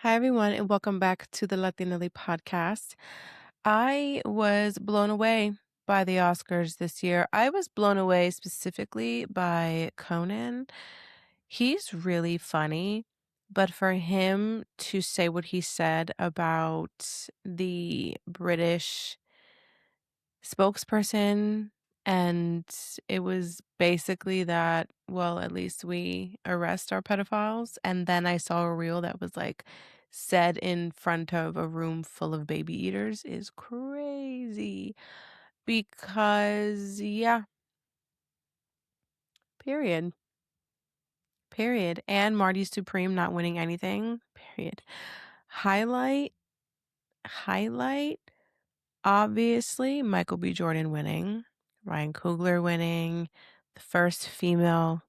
Hi, everyone, and welcome back to the Latinaly podcast. I was blown away by the Oscars this year. I was blown away specifically by Conan. He's really funny, but for him to say what he said about the British spokesperson, and it was basically that, well, at least we arrest our pedophiles. And then I saw a reel that was like said in front of a room full of baby eaters is crazy because, yeah, period. Period. And Marty Supreme not winning anything. Period. Highlight, highlight. Obviously, Michael B. Jordan winning, Ryan Coogler winning, the first female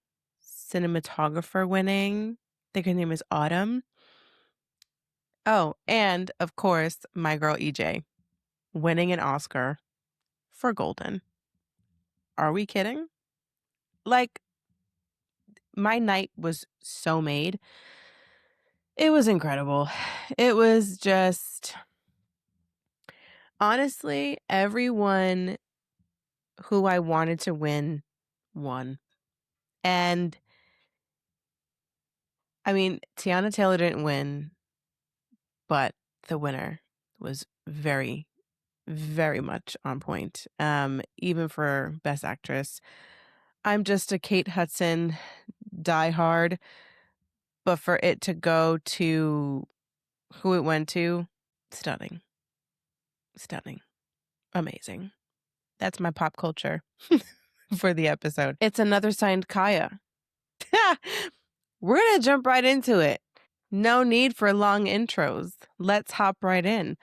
cinematographer winning. I think her name is Autumn. Oh, and of course, my girl EJ winning an Oscar for Golden. Are we kidding? Like, my night was so made. It was incredible. It was just, honestly, everyone who I wanted to win won. And I mean, Tiana Taylor didn't win, but the winner was very, very much on point. Even for Best Actress. I'm just a Kate Hudson diehard, but for it to go to who it went to, stunning. Stunning. Amazing. That's my pop culture for the episode. It's another signed Kiah. We're going to jump right into it. No need for long intros. Let's hop right in.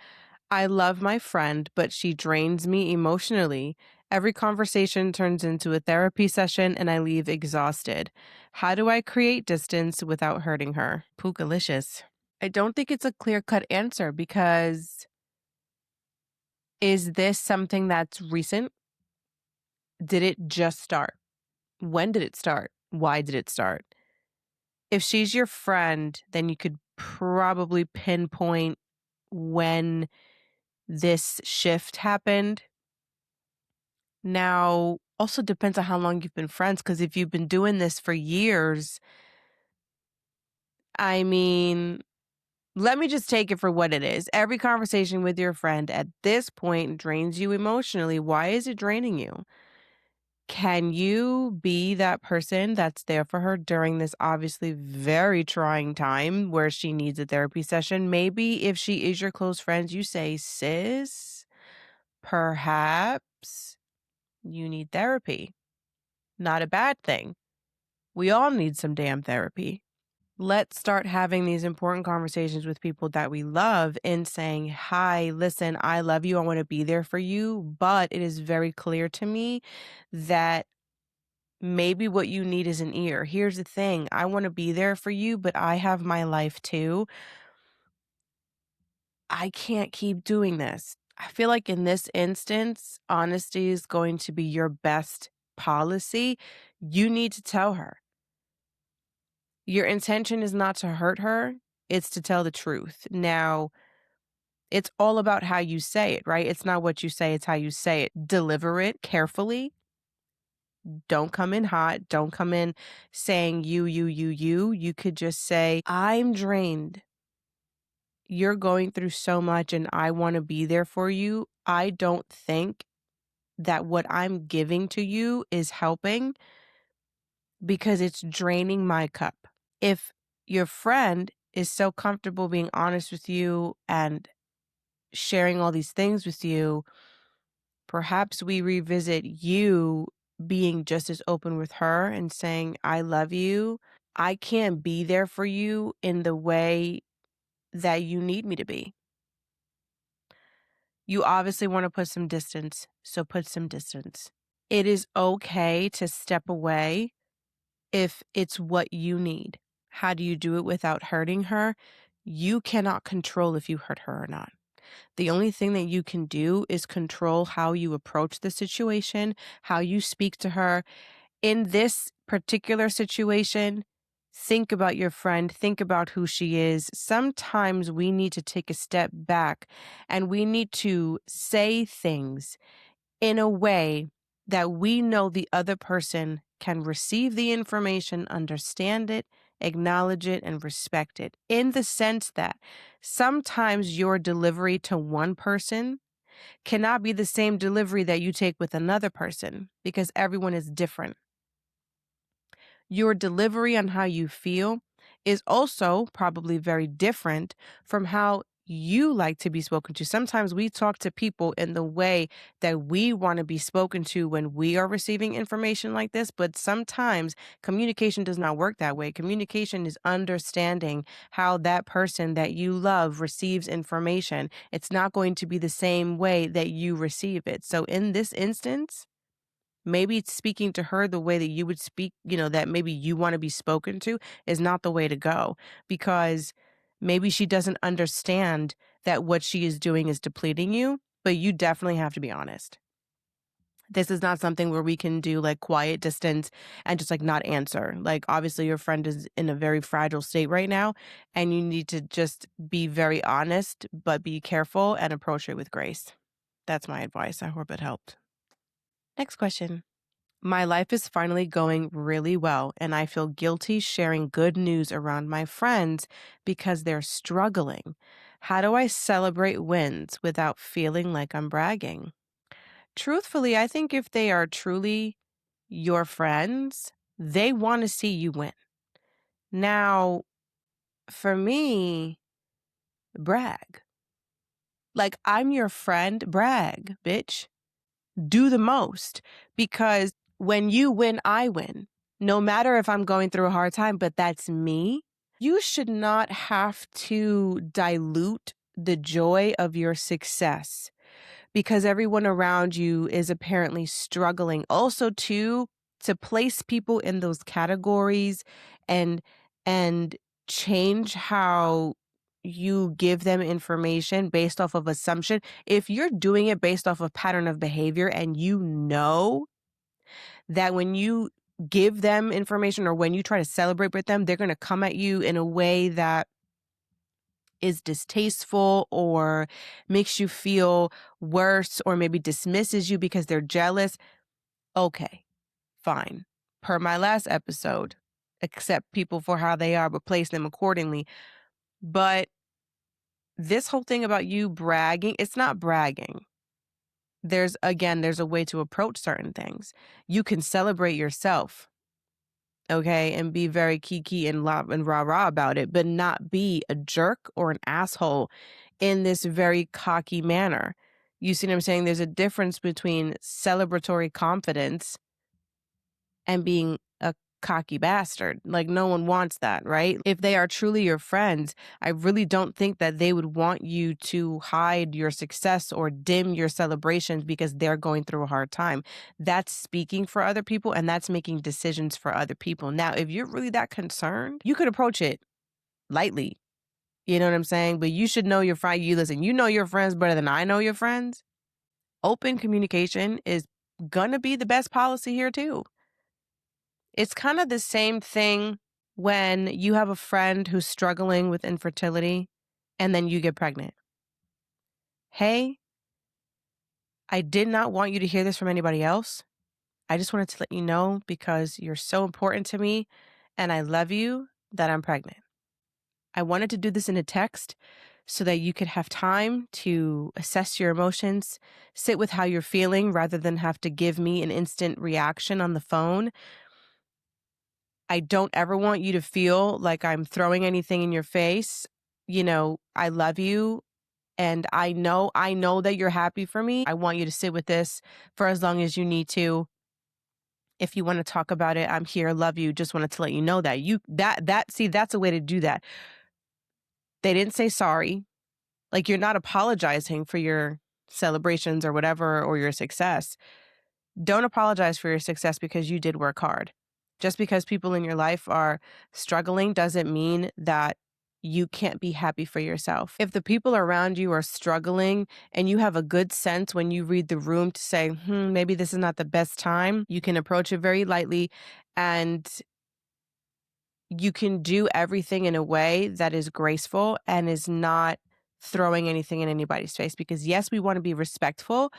I love my friend, but she drains me emotionally. Every conversation turns into a therapy session and I leave exhausted. How do I create distance without hurting her? Pookalicious. I don't think it's a clear-cut answer because is this something that's recent? Did it just start? When did it start? Why did it start? If she's your friend, then you could probably pinpoint when this shift happened. Now, also depends on how long you've been friends, because if you've been doing this for years, I mean, let me just take it for what it is. Every conversation with your friend at this point drains you emotionally. Why is it draining you? Can you be that person that's there for her during this obviously very trying time where she needs a therapy session? Maybe if she is your close friend, you say, sis, perhaps you need therapy. Not a bad thing. We all need some damn therapy. Let's start having these important conversations with people that we love and saying, hi, listen, I love you. I want to be there for you. But it is very clear to me that maybe what you need is an ear. Here's the thing. I want to be there for you, but I have my life too. I can't keep doing this. I feel like in this instance, honesty is going to be your best policy. You need to tell her. Your intention is not to hurt her. It's to tell the truth. Now, it's all about how you say it, right? It's not what you say, it's how you say it. Deliver it carefully. Don't come in hot. Don't come in saying you. You could just say, I'm drained. You're going through so much and I want to be there for you. I don't think that what I'm giving to you is helping because it's draining my cup. If your friend is so comfortable being honest with you and sharing all these things with you, perhaps we revisit you being just as open with her and saying, I love you. I can't be there for you in the way that you need me to be. You obviously want to put some distance, so put some distance. It is okay to step away if it's what you need. How do you do it without hurting her? You cannot control if you hurt her or not. The only thing that you can do is control how you approach the situation, how you speak to her. In this particular situation, Think about your friend, think about who she is. Sometimes we need to take a step back and we need to say things in a way that we know the other person can receive the information, understand it, acknowledge it, and respect it. In the sense that sometimes your delivery to one person cannot be the same delivery that you take with another person because everyone is different. Your delivery on how you feel is also probably very different from how you like to be spoken to. Sometimes we talk to people in the way that we want to be spoken to when we are receiving information like this, but sometimes communication does not work that way. Communication is understanding how that person that you love receives information. It's not going to be the same way that you receive it. So in this instance, maybe speaking to her the way that you would speak, that maybe you want to be spoken to is not the way to go because maybe she doesn't understand that what she is doing is depleting you, but you definitely have to be honest. This is not something where we can do like quiet distance and just like not answer. Like, obviously, your friend is in a very fragile state right now, and you need to just be very honest, but be careful and approach it with grace. That's my advice. I hope it helped. Next question. My life is finally going really well, and I feel guilty sharing good news around my friends because they're struggling. How do I celebrate wins without feeling like I'm bragging? Truthfully, I think if they are truly your friends, they want to see you win. Now, for me, brag. Like, I'm your friend, brag, bitch. Do the most because when you win, I win. No matter if I'm going through a hard time, but that's me. You should not have to dilute the joy of your success because everyone around you is apparently struggling. Also, too, to place people in those categories and and change how you give them information based off of assumption. If you're doing it based off of pattern of behavior and you know that when you give them information or when you try to celebrate with them, they're going to come at you in a way that is distasteful or makes you feel worse or maybe dismisses you because they're jealous, okay, fine. Per my last episode, accept people for how they are, but place them accordingly. But this whole thing about you bragging, it's not bragging. There's a way to approach certain things. You can celebrate yourself, okay, and be very kiki and rah-rah about it, but not be a jerk or an asshole in this very cocky manner. You see what I'm saying? There's a difference between celebratory confidence and being a cocky bastard. Like, no one wants that, right? If they are truly your friends, I really don't think that they would want you to hide your success or dim your celebrations because they're going through a hard time. That's speaking for other people and that's making decisions for other people. Now, if you're really that concerned, you could approach it lightly. You know what I'm saying? But you should know your friend. You know your friends better than I know your friends. Open communication is gonna be the best policy here too. It's kind of the same thing when you have a friend who's struggling with infertility and then you get pregnant. Hey, I did not want you to hear this from anybody else. I just wanted to let you know because you're so important to me and I love you that I'm pregnant. I wanted to do this in a text so that you could have time to assess your emotions, sit with how you're feeling rather than have to give me an instant reaction on the phone. I don't ever want you to feel like I'm throwing anything in your face. I love you and I know that you're happy for me. I want you to sit with this for as long as you need to. If you want to talk about it, I'm here. Love you. Just wanted to let you know that that's a way to do that. They didn't say sorry. Like, you're not apologizing for your celebrations or whatever or your success. Don't apologize for your success because you did work hard. Just because people in your life are struggling doesn't mean that you can't be happy for yourself. If the people around you are struggling and you have a good sense when you read the room to say, maybe this is not the best time, you can approach it very lightly and you can do everything in a way that is graceful and is not throwing anything in anybody's face. Because yes, we want to be respectful,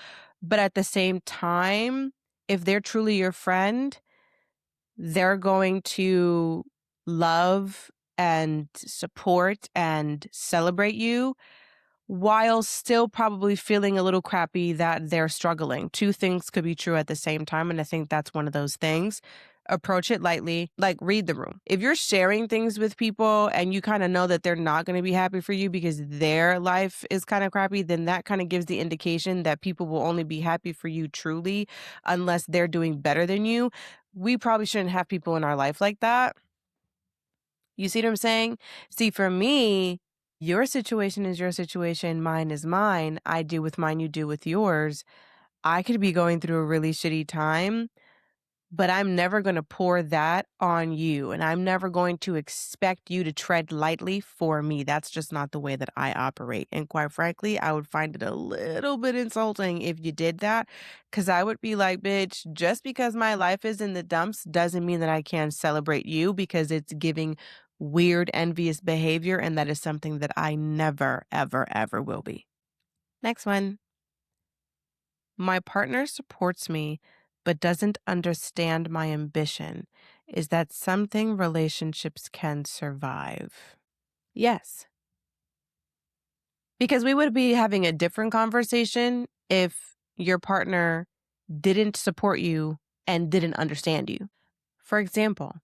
but at the same time, if they're truly your friend, they're going to love and support and celebrate you while still probably feeling a little crappy that they're struggling. Two things could be true at the same time, and I think that's one of those things. Approach it lightly, like read the room. If you're sharing things with people and you kind of know that they're not going to be happy for you because their life is kind of crappy, then that kind of gives the indication that people will only be happy for you truly unless they're doing better than you. We probably shouldn't have people in our life like that. You see what I'm saying? See, for me, your situation is your situation, mine is mine. I do with mine, you do with yours. I could be going through a really shitty time, but I'm never going to pour that on you. And I'm never going to expect you to tread lightly for me. That's just not the way that I operate. And quite frankly, I would find it a little bit insulting if you did that, because I would be like, bitch, just because my life is in the dumps doesn't mean that I can't celebrate you, because it's giving weird, envious behavior. And that is something that I never, ever, ever will be. Next one. My partner supports me, but doesn't understand my ambition. Is that something relationships can survive? Yes. Because we would be having a different conversation if your partner didn't support you and didn't understand you. For example,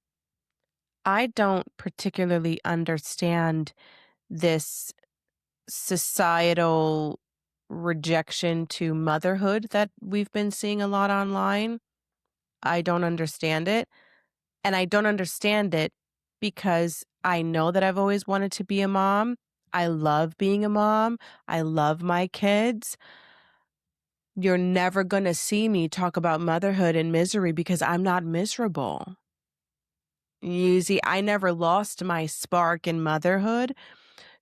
I don't particularly understand this societal rejection to motherhood that we've been seeing a lot online. I don't understand it. And I don't understand it because I know that I've always wanted to be a mom. I love being a mom. I love my kids. You're never going to see me talk about motherhood and misery because I'm not miserable. You see, I never lost my spark in motherhood.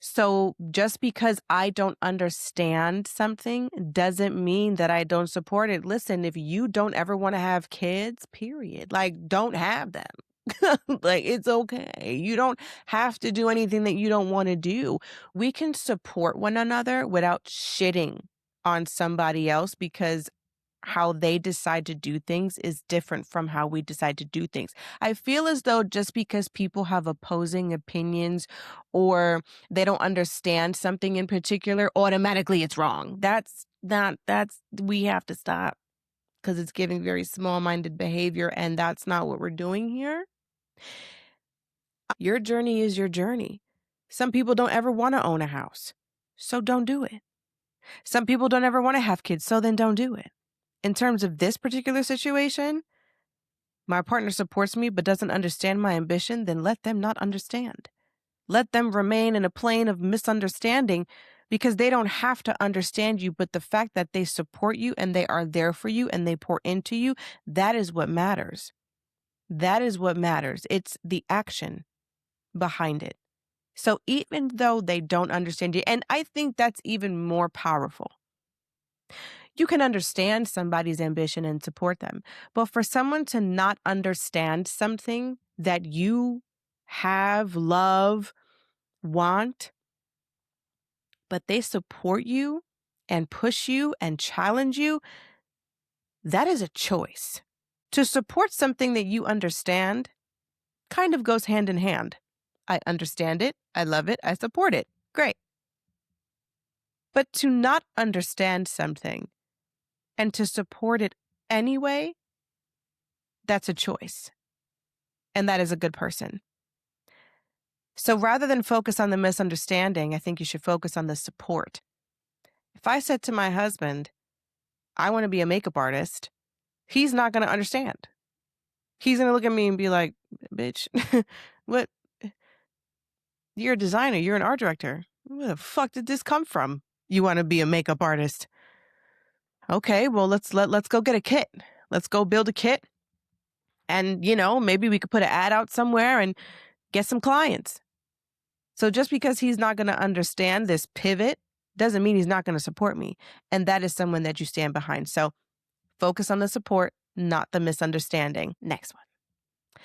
So just because I don't understand something doesn't mean that I don't support it. Listen, if you don't ever want to have kids, period, like don't have them. Like it's okay. You don't have to do anything that you don't want to do. We can support one another without shitting on somebody else, because how they decide to do things is different from how we decide to do things. I feel as though just because people have opposing opinions or they don't understand something in particular, automatically it's wrong. We have to stop, because it's giving very small-minded behavior, and that's not what we're doing here. Your journey is your journey. Some people don't ever want to own a house, so don't do it. Some people don't ever want to have kids, so then don't do it. In terms of this particular situation, my partner supports me but doesn't understand my ambition, then let them not understand. Let them remain in a plane of misunderstanding, because they don't have to understand you, but the fact that they support you and they are there for you and they pour into you, that is what matters. That is what matters. It's the action behind it. So even though they don't understand you, and I think that's even more powerful. You can understand somebody's ambition and support them. But for someone to not understand something that you have, love, want, but they support you and push you and challenge you, that is a choice. To support something that you understand kind of goes hand in hand. I understand it, I love it, I support it. Great. But to not understand something and to support it anyway, that's a choice. And that is a good person. So rather than focus on the misunderstanding, I think you should focus on the support. If I said to my husband, I want to be a makeup artist, he's not going to understand. He's going to look at me and be like, bitch, what? You're a designer. You're an art director. Where the fuck did this come from? You want to be a makeup artist? Okay, well, let's go get a kit. Let's go build a kit. And, maybe we could put an ad out somewhere and get some clients. So just because he's not going to understand this pivot doesn't mean he's not going to support me. And that is someone that you stand behind. So focus on the support, not the misunderstanding. Next one.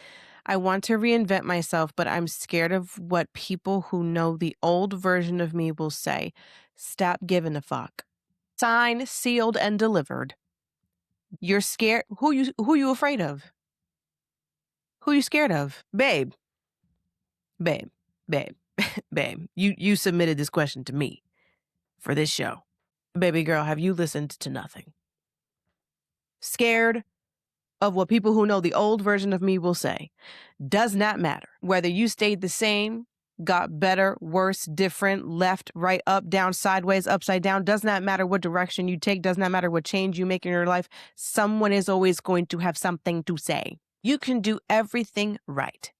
I want to reinvent myself, but I'm scared of what people who know the old version of me will say. Stop giving a fuck. Signed, sealed, and delivered. You're scared. Who you afraid of? Who you scared of? Babe. Babe. Babe. Babe. You submitted this question to me for this show. Baby girl, have you listened to nothing? Scared of what people who know the old version of me will say. Does not matter. Whether you stayed the same, got better, worse, different, left, right, up, down, sideways, upside down, does not matter what direction you take, does not matter what change you make in your life, someone is always going to have something to say. You can do everything right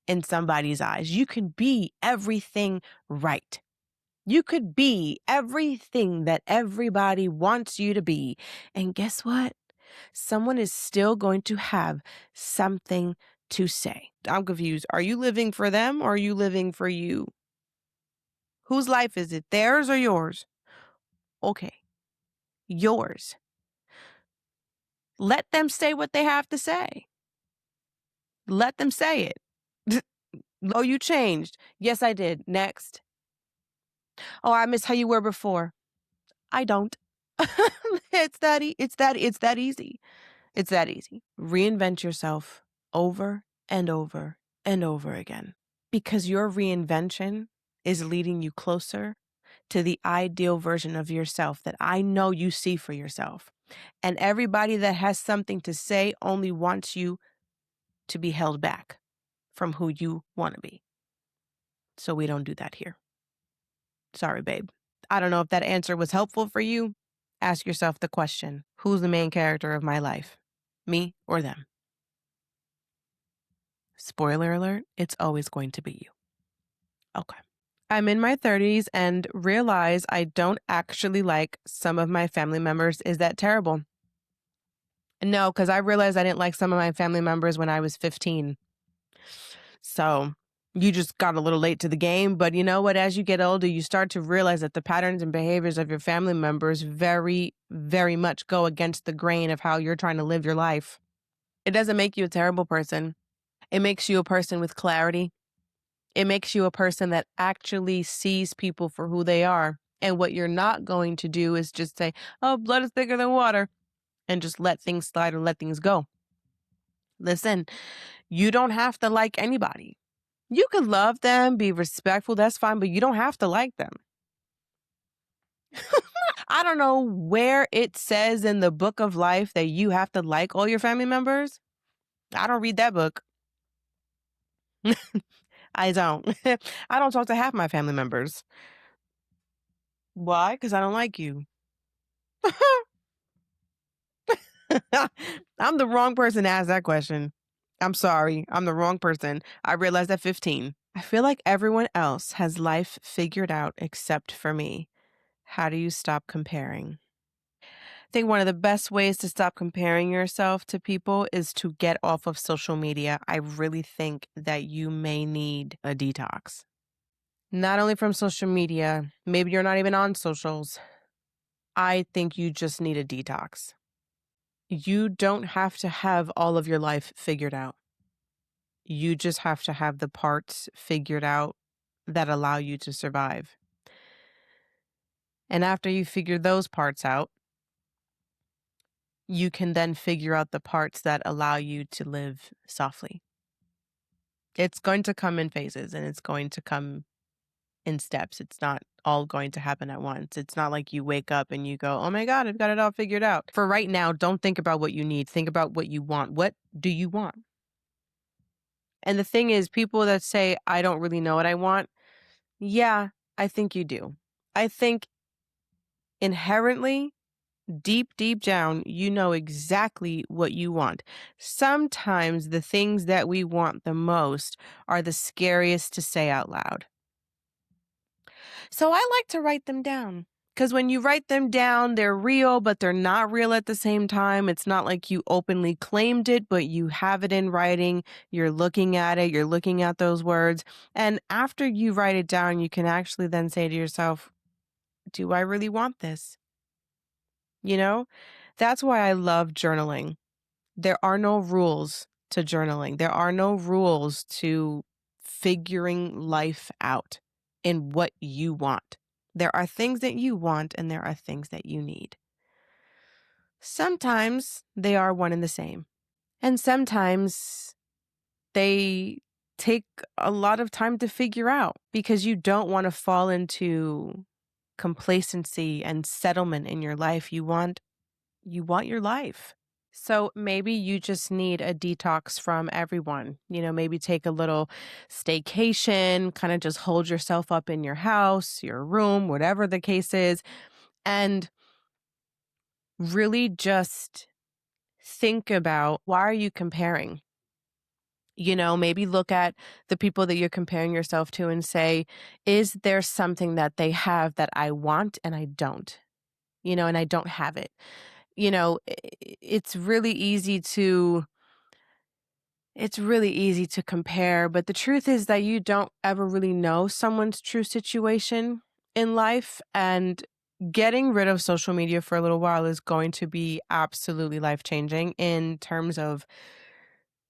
in somebody's eyes. You can be everything right. You could be everything that everybody wants you to be. And guess what? Someone is still going to have something to say. I'm confused. Are you living for them or are you living for you? Whose life is it? Theirs or yours? Okay, yours. Let them say what they have to say. Let them say it. Oh, you changed. Yes, I did. Next. Oh, I miss how you were before. I don't. It's that easy. It's that easy. Reinvent yourself over and over and over again, because your reinvention is leading you closer to the ideal version of yourself that I know you see for yourself. And everybody that has something to say only wants you to be held back from who you want to be. So we don't do that here. Sorry, babe. I don't know if that answer was helpful for you. Ask yourself the question, who's the main character of my life? Me or them? Spoiler alert, it's always going to be you. Okay. I'm in my 30s and realize I don't actually like some of my family members. Is that terrible? No, because I realized I didn't like some of my family members when I was 15. So you just got a little late to the game. But you know what? As you get older, you start to realize that the patterns and behaviors of your family members very, very much go against the grain of how you're trying to live your life. It doesn't make you a terrible person. It makes you a person with clarity. It makes you a person that actually sees people for who they are. And what you're not going to do is just say, oh, blood is thicker than water, and just let things slide or let things go. Listen, you don't have to like anybody. You can love them, be respectful, that's fine, but you don't have to like them. I don't know where it says in the book of life that you have to like all your family members. I don't read that book. I don't. I don't talk to half my family members. Why? Because I don't like you. I'm the wrong person to ask that question. I'm sorry. I'm the wrong person. I realized at 15. I feel like everyone else has life figured out except for me. How do you stop comparing? I think one of the best ways to stop comparing yourself to people is to get off of social media. I really think that you may need a detox. Not only from social media, maybe you're not even on socials. I think you just need a detox. You don't have to have all of your life figured out. You just have to have the parts figured out that allow you to survive. And after you figure those parts out, you can then figure out the parts that allow you to live softly. It's going to come in phases and it's going to come in steps. It's not all going to happen at once. It's not like you wake up and you go, oh my God, I've got it all figured out. For right now, don't think about what you need. Think about what you want. What do you want? And the thing is, people that say, I don't really know what I want. Yeah, I think you do. I think inherently, deep, deep down, you know exactly what you want. Sometimes the things that we want the most are the scariest to say out loud. So I like to write them down. Because when you write them down, they're real, but they're not real at the same time. It's not like you openly claimed it, but you have it in writing. You're looking at it. You're looking at those words. And after you write it down, you can actually then say to yourself, do I really want this? You know, that's why I love journaling. There are no rules to journaling. There are no rules to figuring life out in what you want. There are things that you want and there are things that you need. Sometimes they are one and the same. And sometimes they take a lot of time to figure out because you don't want to fall into complacency and settlement in your life. You want your life. So maybe you just need a detox from everyone. Maybe take a little staycation, kind of just hold yourself up in your house, your room, whatever the case is, and really just think about, why are you comparing? Maybe look at the people that you're comparing yourself to and say, is there something that they have that I want and I don't? And I don't have it. It's really easy to compare, but the truth is that you don't ever really know someone's true situation in life, and getting rid of social media for a little while is going to be absolutely life-changing in terms of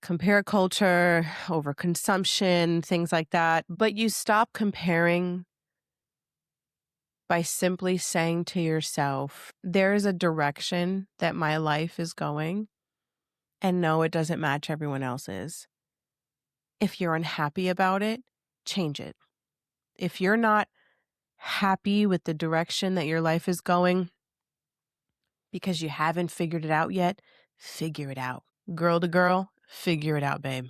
compare culture, overconsumption, things like that. But you stop comparing by simply saying to yourself, there is a direction that my life is going, and no, it doesn't match everyone else's. If you're unhappy about it, change it. If you're not happy with the direction that your life is going because you haven't figured it out yet, figure it out. Girl to girl, figure it out, babe.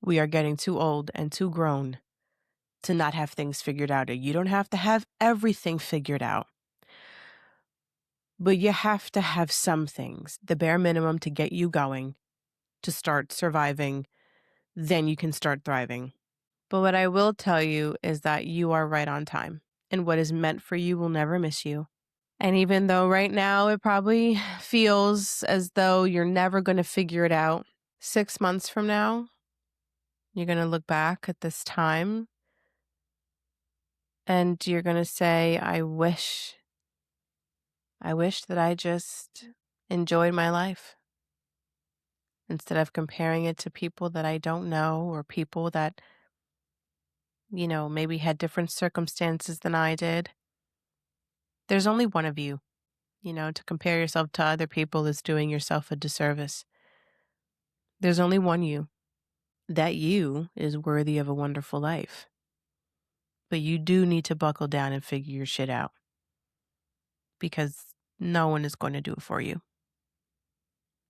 We are getting too old and too grown to not have things figured out. You don't have to have everything figured out, but you have to have some things, the bare minimum to get you going, to start surviving. Then you can start thriving. But what I will tell you is that you are right on time, and what is meant for you will never miss you. And even though right now it probably feels as though you're never going to figure it out, 6 months from now, you're going to look back at this time and you're going to say, I wish that I just enjoyed my life instead of comparing it to people that I don't know, or people that, maybe had different circumstances than I did. There's only one of you. To compare yourself to other people is doing yourself a disservice. There's only one you. That you is worthy of a wonderful life. But you do need to buckle down and figure your shit out, because no one is going to do it for you.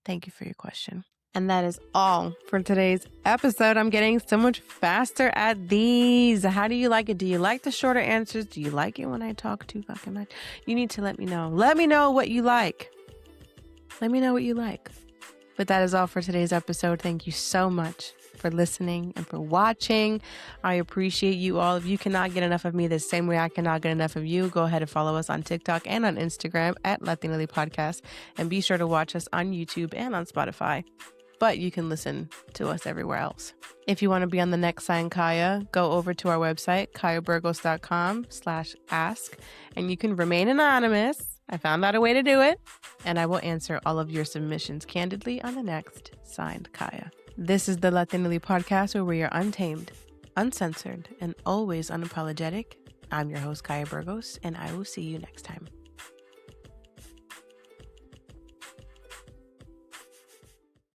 Thank you for your question. And that is all for today's episode. I'm getting so much faster at these. How do you like it? Do you like the shorter answers? Do you like it when I talk too fucking much? You need to let me know. Let me know what you like. Let me know what you like. But that is all for today's episode. Thank you so much for listening and for watching. I appreciate you all. If you cannot get enough of me the same way I cannot get enough of you, go ahead and follow us on TikTok and on Instagram at Latinaly Podcast. And be sure to watch us on YouTube and on Spotify. But you can listen to us everywhere else. If you want to be on the next Sign Kiah, go over to our website, kiahburgos.com/ask, and you can remain anonymous. I found out a way to do it, and I will answer all of your submissions candidly on the next Signed Kiah. This is the Latinaly Podcast, where we are untamed, uncensored, and always unapologetic. I'm your host, Kiah Burgos, and I will see you next time.